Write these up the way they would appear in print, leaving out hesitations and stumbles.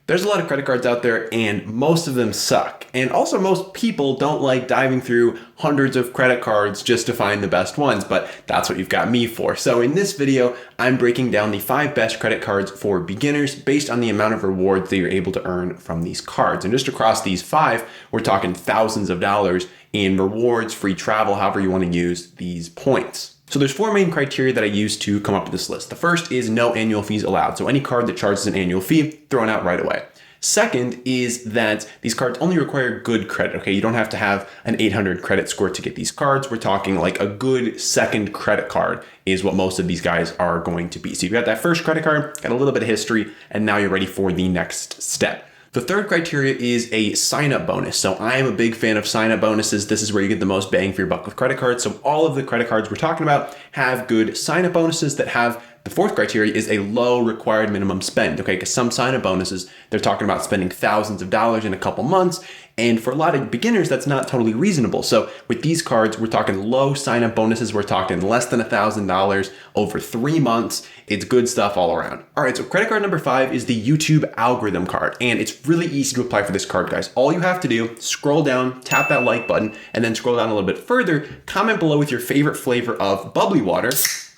There's a lot of credit cards out there and most of them suck. And also most people don't like diving through hundreds of credit cards just to find the best ones, but that's what you've got me for. So in this video, I'm breaking down the 5 best credit cards for beginners based on the amount of rewards that you're able to earn from these cards. And just across these 5, we're talking thousands of dollars in rewards, free travel, however you want to use these points. So there's 4 main criteria that I use to come up with this list. The first is no annual fees allowed. So any card that charges an annual fee, thrown out right away. Second is that these cards only require good credit, okay? You don't have to have an 800 credit score to get these cards. We're talking like a good second credit card is what most of these guys are going to be. So you've got that first credit card, got a little bit of history, and now you're ready for the next step. The third criteria is a sign-up bonus. So I am a big fan of sign-up bonuses. This is where you get the most bang for your buck with credit cards. So all of the credit cards we're talking about have good sign-up bonuses that have the fourth criteria is a low required minimum spend, okay? Because some sign-up bonuses, they're talking about spending thousands of dollars in a couple months. And for a lot of beginners, that's not totally reasonable. So with these cards, we're talking low sign-up bonuses. We're talking less than $1,000 over 3 months. It's good stuff all around. All right, so credit card number 5 is the YouTube algorithm card. And it's really easy to apply for this card, guys. All you have to do, scroll down, tap that like button, and then scroll down a little bit further, comment below with your favorite flavor of bubbly water.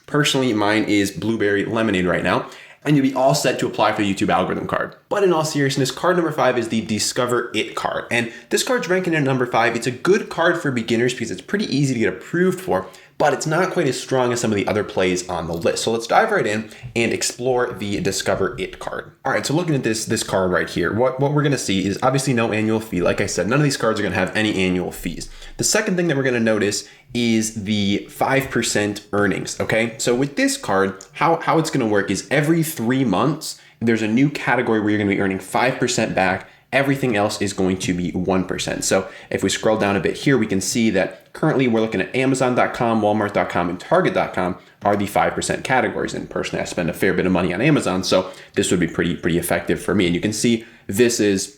Personally, mine is blueberry lemonade right now. And you'll be all set to apply for the YouTube algorithm card. But in all seriousness, card number 5 is the Discover It card. And this card's ranking at number 5. It's a good card for beginners because it's pretty easy to get approved for, but it's not quite as strong as some of the other plays on the list. So let's dive right in and explore the Discover It card. All right, so looking at this card right here, what we're gonna see is obviously no annual fee. Like I said, none of these cards are gonna have any annual fees. The second thing that we're gonna notice is the 5% earnings, okay? So with this card, how it's gonna work is every 3 months, there's a new category where you're gonna be earning 5% back. Everything else is going to be 1%. So if we scroll down a bit here, we can see that currently we're looking at Amazon.com, Walmart.com, and Target.com are the 5% categories. And personally, I spend a fair bit of money on Amazon, so this would be pretty effective for me. And you can see this is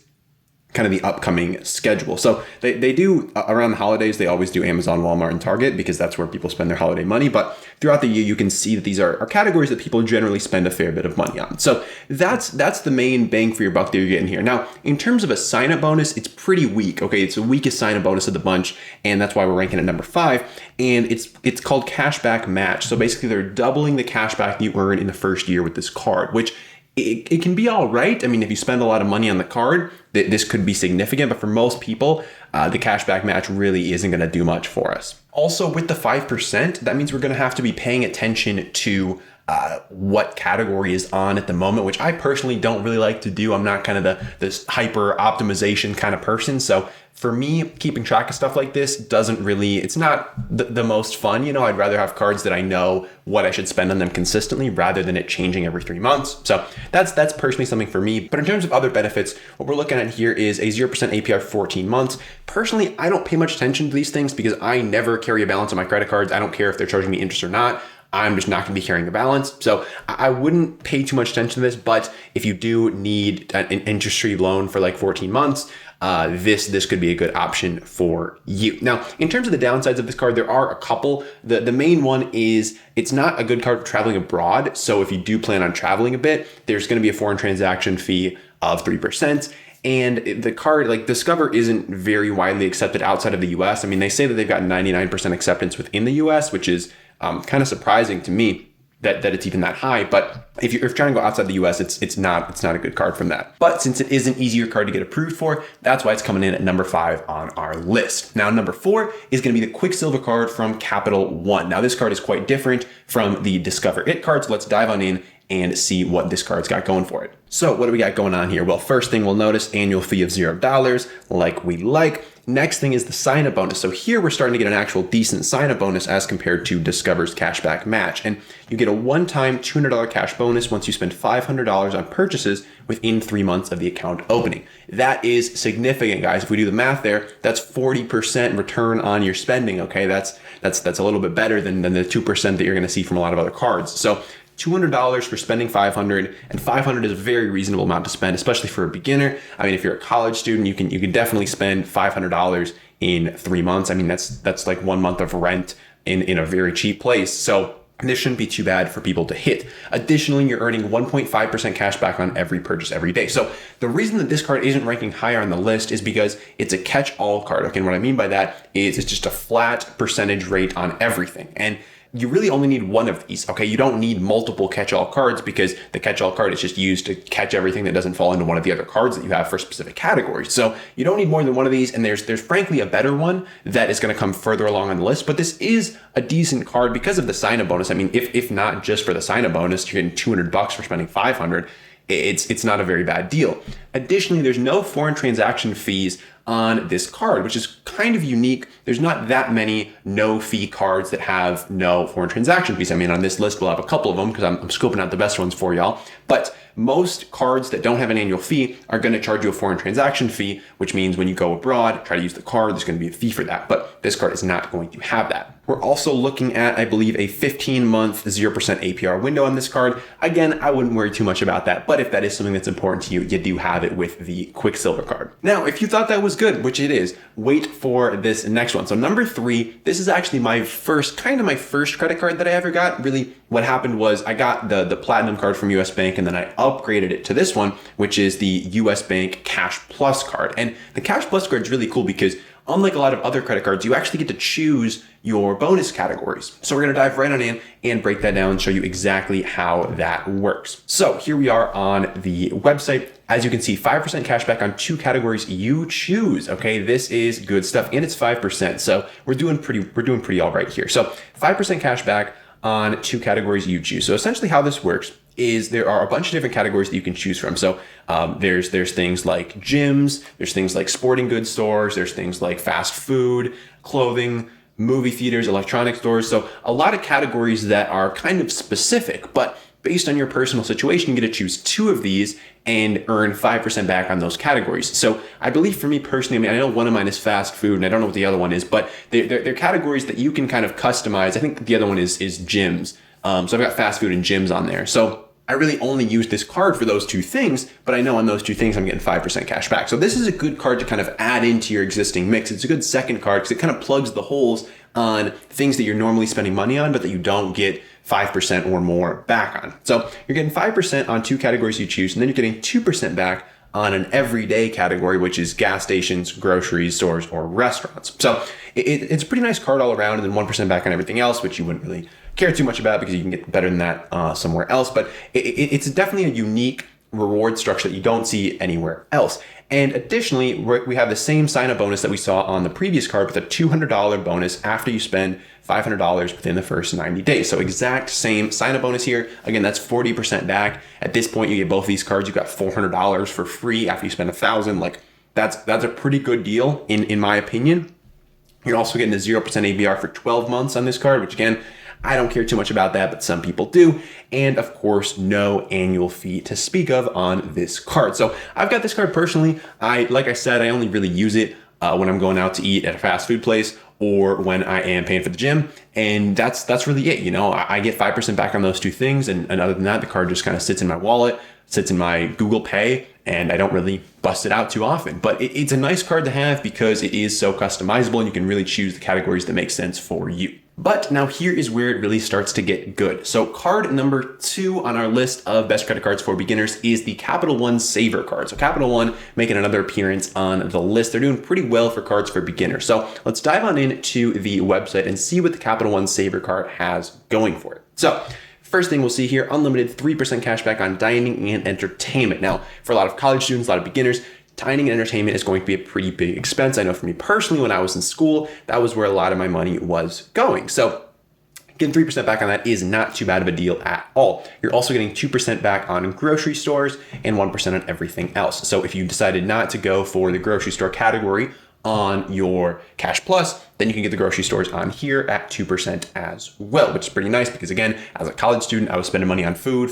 kind of the upcoming schedule. So they do, around the holidays, they always do Amazon, Walmart, and Target because that's where people spend their holiday money. But throughout the year, you can see that these are categories that people generally spend a fair bit of money on. So that's the main bang for your buck that you're getting here. Now, in terms of a sign-up bonus, it's pretty weak. Okay, it's the weakest sign-up bonus of the bunch, and that's why we're ranking at number 5. And it's called cashback match. So basically, they're doubling the cashback you earn in the first year with this card, which it can be all right. I mean, if you spend a lot of money on the card, this could be significant, but for most people, the cashback match really isn't going to do much for us. Also, with the 5%, that means we're going to have to be paying attention to what category is on at the moment, which I personally don't really like to do. I'm not kind of this hyper optimization kind of person. So for me, keeping track of stuff like this it's not the most fun. You know, I'd rather have cards that I know what I should spend on them consistently rather than it changing every 3 months. So that's personally something for me. But in terms of other benefits, what we're looking at here is a 0% APR for 14 months. Personally, I don't pay much attention to these things because I never carry a balance on my credit cards. I don't care if they're charging me interest or not. I'm just not going to be carrying a balance. So I wouldn't pay too much attention to this, but if you do need an interest-free loan for like 14 months, this could be a good option for you. Now, in terms of the downsides of this card, there are a couple. The main one is it's not a good card for traveling abroad. So if you do plan on traveling a bit, there's going to be a foreign transaction fee of 3%. And the card, like Discover, isn't very widely accepted outside of the US. I mean, they say that they've got 99% acceptance within the US, which is kind of surprising to me that it's even that high. But if you're trying to go outside the US, it's not a good card from that. But since it is an easier card to get approved for, that's why it's coming in at number 5 on our list. Now, number 4 is going to be the Quicksilver card from Capital One. Now, this card is quite different from the Discover It card. So let's dive on in and see what this card's got going for it. So what do we got going on here? Well, first thing we'll notice, annual fee of $0, like we like. Next thing is the sign-up bonus. So here we're starting to get an actual decent sign-up bonus as compared to Discover's cashback match. And you get a one-time $200 cash bonus once you spend $500 on purchases within 3 months of the account opening. That is significant, guys. If we do the math there, that's 40% return on your spending, okay? That's a little bit better than the 2% that you're gonna see from a lot of other cards. So $200 for spending $500, and $500 is a very reasonable amount to spend, especially for a beginner. I mean, if you're a college student, you can definitely spend $500 in 3 months. I mean, that's like 1 month of rent in a very cheap place. So This shouldn't be too bad for people to hit. Additionally, you're earning 1.5% cash back on every purchase every day. So the reason that this card isn't ranking higher on the list is because it's a catch-all card. Okay, and what I mean by that is it's just a flat percentage rate on everything. And you really only need one of these, okay? You don't need multiple catch-all cards because the catch-all card is just used to catch everything that doesn't fall into one of the other cards that you have for specific categories. So you don't need more than one of these, and there's frankly a better one that is gonna come further along on the list, but this is a decent card because of the sign-up bonus. I mean, if not just for the sign-up bonus, you're getting $200 for spending $500. It's not a very bad deal. Additionally, there's no foreign transaction fees on this card, which is kind of unique. There's not that many no fee cards that have no foreign transaction fees. I mean, on this list, we'll have a couple of them because I'm scoping out the best ones for y'all. But most cards that don't have an annual fee are going to charge you a foreign transaction fee, which means when you go abroad, try to use the card, there's going to be a fee for that. But this card is not going to have that. We're also looking at, I believe, a 15-month 0% APR window on this card. Again, I wouldn't worry too much about that, but if that is something that's important to you, you do have it with the Quicksilver card. Now, if you thought that was good, which it is, wait for this next one. So number 3, this is actually my first credit card that I ever got. Really, what happened was I got the Platinum card from US Bank, and then I upgraded it to this one, which is the US Bank Cash Plus card. And the Cash Plus card is really cool because unlike a lot of other credit cards, you actually get to choose your bonus categories. So we're gonna dive right on in and break that down and show you exactly how that works. So here we are on the website. As you can see, 5% cash back on 2 categories you choose. Okay, this is good stuff, and it's 5%. So we're doing pretty all right here. So 5% cash back on 2 categories you choose. So essentially how this works is there are a bunch of different categories that you can choose from. So there's things like gyms, there's things like sporting goods stores, there's things like fast food, clothing, movie theaters, electronic stores. So a lot of categories that are kind of specific, but based on your personal situation, you get to choose 2 of these and earn 5% back on those categories. So I believe for me personally, I mean, I know one of mine is fast food and I don't know what the other one is, but they're categories that you can kind of customize. I think the other one is gyms. So I've got fast food and gyms on there. So I really only use this card for those 2 things, but I know on those 2 things I'm getting 5% cash back. So this is a good card to kind of add into your existing mix. It's a good second card because it kind of plugs the holes on things that you're normally spending money on, but that you don't get 5% or more back on. So you're getting 5% on 2 categories you choose, and then you're getting 2% back on an everyday category, which is gas stations, groceries, stores, or restaurants. So it's a pretty nice card all around, and then 1% back on everything else, which you wouldn't really care too much about because you can get better than that somewhere else. But it's definitely a unique reward structure that you don't see anywhere else. And additionally, we have the same sign-up bonus that we saw on the previous card with a $200 bonus after you spend $500 within the first 90 days. So exact same sign-up bonus here. Again, that's 40% back. At this point, you get both these cards. You got $400 for free after you spend $1,000. Like that's a pretty good deal in my opinion. You're also getting a 0% APR for 12 months on this card, which again, I don't care too much about that, but some people do. And of course, no annual fee to speak of on this card. So I've got this card personally. Like I said, I only really use it when I'm going out to eat at a fast food place or when I am paying for the gym. And that's really it. You know, I get 5% back on those 2 things. And other than that, the card just kind of sits in my wallet, sits in my Google Pay, and I don't really bust it out too often. But it's a nice card to have because it is so customizable and you can really choose the categories that make sense for you. But now here is where it really starts to get good. So card number 2 on our list of best credit cards for beginners is the Capital One Saver card. So Capital One making another appearance on the list. They're doing pretty well for cards for beginners. So let's dive on into the website and see what the Capital One Saver card has going for it. So first thing we'll see here, unlimited 3% cash back on dining and entertainment. Now, for a lot of college students, a lot of beginners, dining and entertainment is going to be a pretty big expense. I know for me personally, when I was in school, that was where a lot of my money was going. So getting 3% back on that is not too bad of a deal at all. You're also getting 2% back on grocery stores and 1% on everything else. So if you decided not to go for the grocery store category on your Cash Plus, then you can get the grocery stores on here at 2% as well, which is pretty nice because again, as a college student, I was spending money on food.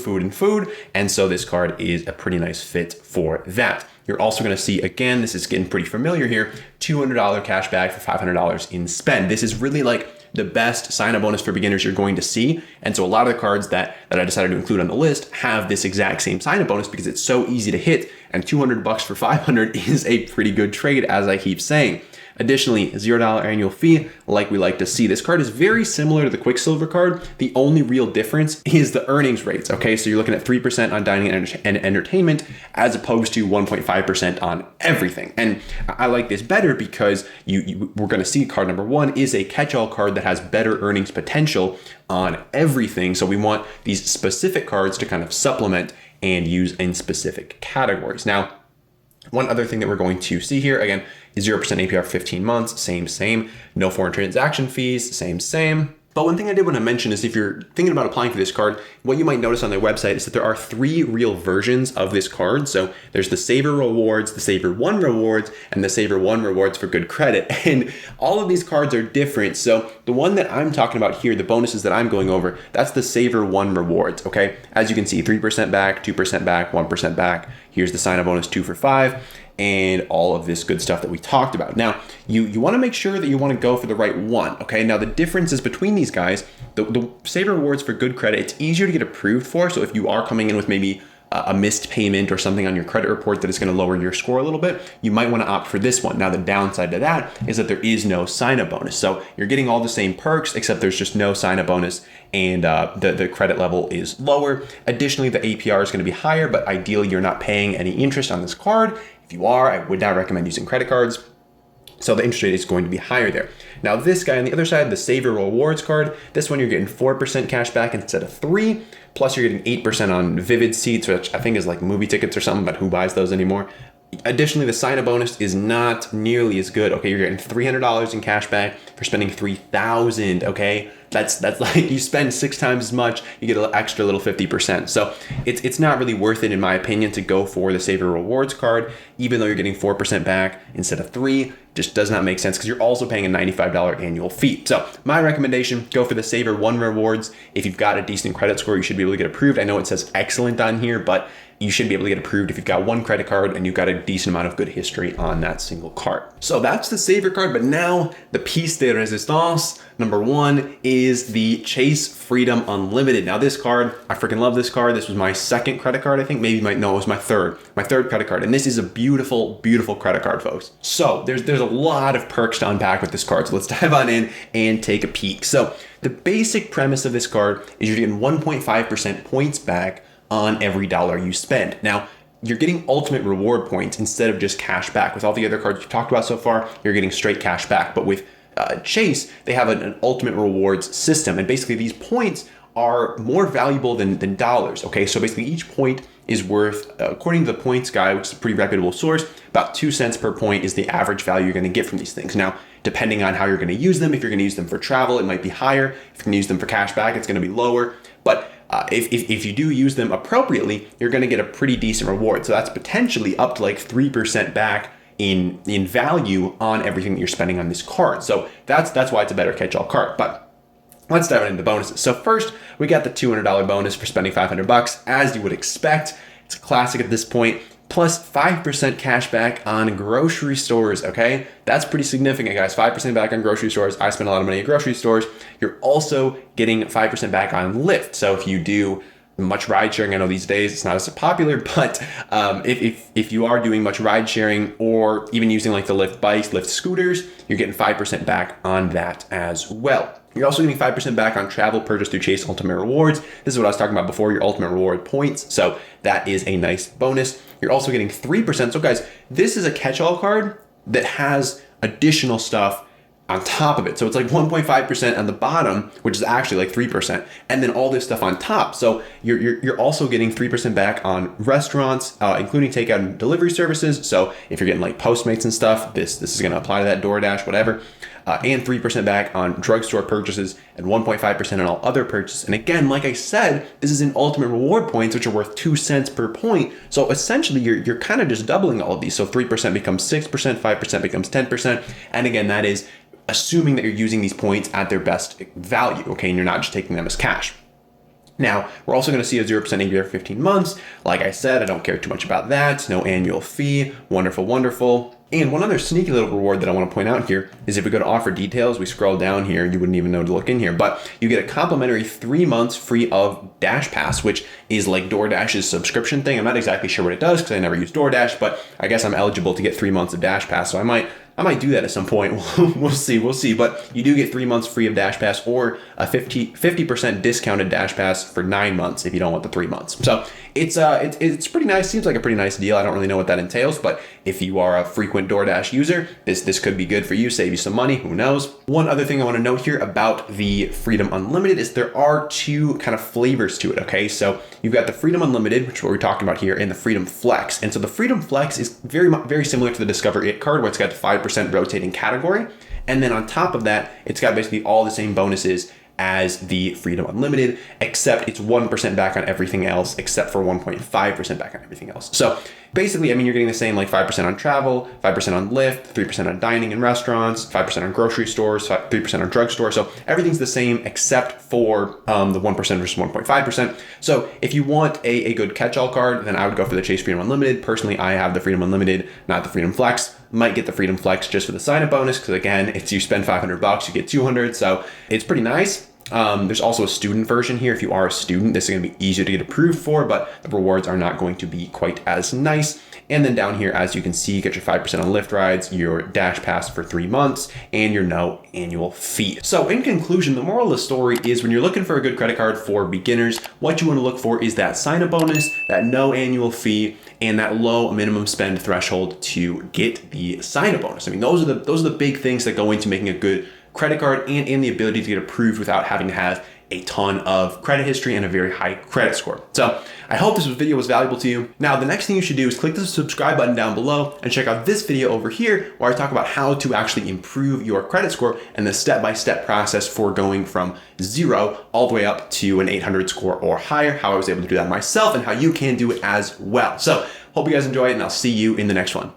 And so this card is a pretty nice fit for that. You're also going to see, again, this is getting pretty familiar here, $200 cash back for $500 in spend. This is really like the best sign-up bonus for beginners you're going to see. And so a lot of the cards that I decided to include on the list have this exact same sign-up bonus because it's so easy to hit and 200 bucks for 500 is a pretty good trade, as I keep saying. Additionally, $0 annual fee, like we like to see. This card is very similar to the Quicksilver card. The only real difference is the earnings rates, okay? So you're looking at 3% on dining and entertainment as opposed to 1.5% on everything. And I like this better because we're gonna see card number one is a catch-all card that has better earnings potential on everything. So we want these specific cards to kind of supplement and use in specific categories. Now, one other thing that we're going to see here, again, is 0% APR 15 months, same. No foreign transaction fees, same. But one thing I did want to mention is if you're thinking about applying for this card, what you might notice on their website is that there are 3 real versions of this card. So there's the Saver Rewards, the Saver One Rewards, and the Saver One Rewards for good credit. And all of these cards are different. So the one that I'm talking about here, the bonuses that I'm going over, that's the Saver One Rewards, okay? As you can see, 3% back, 2% back, 1% back. Here's the sign-up bonus 2 for 5. And all of this good stuff that we talked about. Now, you want to make sure that you want to go for the right one, okay? Now, the differences between these guys, the Saver Rewards for good credit, it's easier to get approved for. So if you are coming in with maybe a missed payment or something on your credit report that is going to lower your score a little bit, you might want to opt for this one. Now, the downside to that is that there is no sign-up bonus. So you're getting all the same perks, except there's just no sign-up bonus, and the credit level is lower. Additionally, the APR is going to be higher, but ideally you're not paying any interest on this card. If you are, I would not recommend using credit cards. So the interest rate is going to be higher there. Now this guy on the other side, the Saver Rewards card, this one you're getting 4% cash back instead of 3, plus you're getting 8% on Vivid seats, which I think is like movie tickets or something, but who buys those anymore? Additionally, the sign-up bonus is not nearly as good. Okay, you're getting $300 in cash back for spending $3,000. Okay, that's like you spend 6 times as much, you get an extra little 50%. So it's not really worth it, in my opinion, to go for the Saver Rewards card, even though you're getting 4% back instead of 3. Just does not make sense because you're also paying a $95 annual fee. So my recommendation, go for the Saver One Rewards. If you've got a decent credit score, you should be able to get approved. I know it says excellent on here, but you should be able to get approved if you've got one credit card and you've got a decent amount of good history on that single card. So that's the Saver card, but now the piece de resistance, number 1, is the Chase Freedom Unlimited. Now this card, I freaking love this card. This was my second credit card, I think. It was my third credit card. And this is a beautiful, beautiful credit card, folks. So there's a lot of perks to unpack with this card. So let's dive on in and take a peek. So the basic premise of this card is you're getting 1.5% points back on every dollar you spend. Now, you're getting ultimate reward points instead of just cash back. With all the other cards we've talked about so far, you're getting straight cash back. But with Chase, they have an ultimate rewards system. And basically these points are more valuable than dollars, okay? So basically each point is worth, according to the Points Guy, which is a pretty reputable source, about 2 cents per point is the average value you're gonna get from these things. Now, depending on how you're gonna use them, if you're gonna use them for travel, it might be higher. If you're gonna use them for cash back, it's gonna be lower. But if you do use them appropriately, you're gonna get a pretty decent reward. So that's potentially up to like 3% back in value on everything that you're spending on this card. So that's why it's a better catch-all card. But let's dive into the bonuses. So first, we got the $200 bonus for spending $500, as you would expect. It's a classic at this point. Plus 5% cash back on grocery stores, okay? That's pretty significant, guys. 5% back on grocery stores. I spend a lot of money at grocery stores. You're also getting 5% back on Lyft. So if you do much ride sharing, I know these days it's not as popular, but if you are doing much ride sharing or even using like the Lyft bikes, Lyft scooters, you're getting 5% back on that as well. You're also getting 5% back on travel purchase through Chase Ultimate Rewards. This is what I was talking about before, your Ultimate Reward points. So that is a nice bonus. You're also getting 3%. So guys, this is a catch-all card that has additional stuff on top of it. So it's like 1.5% on the bottom, which is actually like 3%, and then all this stuff on top. So you're also getting 3% back on restaurants, including takeout and delivery services. So if you're getting like Postmates and stuff, this is going to apply to that, DoorDash, whatever. And 3% back on drugstore purchases and 1.5% on all other purchases. And again, like I said, this is in ultimate reward points, which are worth 2 cents per point. So essentially you're kind of just doubling all of these. So 3% becomes 6%, 5% becomes 10%. And again, that is assuming that you're using these points at their best value, okay? And you're not just taking them as cash. Now, we're also going to see a 0% APR for 15 months. Like I said, I don't care too much about that. No annual fee. Wonderful, wonderful. And one other sneaky little reward that I want to point out here is if we go to offer details, we scroll down here, you wouldn't even know to look in here, but you get a complimentary 3 months free of Dash Pass, which is like DoorDash's subscription thing. I'm not exactly sure what it does because I never use DoorDash, but I guess I'm eligible to get 3 months of Dash Pass. So I might do that at some point. We'll see. But you do get 3 months free of Dash Pass or a 50% discounted Dash Pass for 9 months if you don't want the 3 months. So it's pretty nice. Seems like a pretty nice deal. I don't really know what that entails, but if you are a frequent DoorDash user, this could be good for you, save you some money, who knows. One other thing I want to note here about the Freedom Unlimited is there are 2 kind of flavors to it, okay? So you've got the Freedom Unlimited, which is what we're talking about here, and the Freedom Flex. And so the Freedom Flex is very similar to the Discover It card, where it's got the 5% rotating category. And then on top of that, it's got basically all the same bonuses as the Freedom Unlimited, except it's 1% back on everything else, except for 1.5% back on everything else. So basically, I mean, you're getting the same, like 5% on travel, 5% on Lyft, 3% on dining in restaurants, 5% on grocery stores, 3% on drugstore. So everything's the same except for the 1% versus 1.5%. So if you want a good catch-all card, then I would go for the Chase Freedom Unlimited. Personally, I have the Freedom Unlimited, not the Freedom Flex. Might get the Freedom Flex just for the sign-up bonus, because again, it's you spend $500, you get 200, so it's pretty nice. There's also a student version here. If you are a student, this is going to be easier to get approved for, but the rewards are not going to be quite as nice. And then down here, as you can see, you get your 5% on Lyft rides, your Dash Pass for 3 months, and your no annual fee. So in conclusion, the moral of the story is when you're looking for a good credit card for beginners, what you want to look for is that sign-up bonus, that no annual fee, and that low minimum spend threshold to get the sign-up bonus. I mean, those are the big things that go into making a good credit card and the ability to get approved without having to have a ton of credit history and a very high credit score. So I hope this video was valuable to you. Now, the next thing you should do is click the subscribe button down below and check out this video over here where I talk about how to actually improve your credit score and the step-by-step process for going from 0 all the way up to an 800 score or higher, how I was able to do that myself and how you can do it as well. So hope you guys enjoy it, and I'll see you in the next one.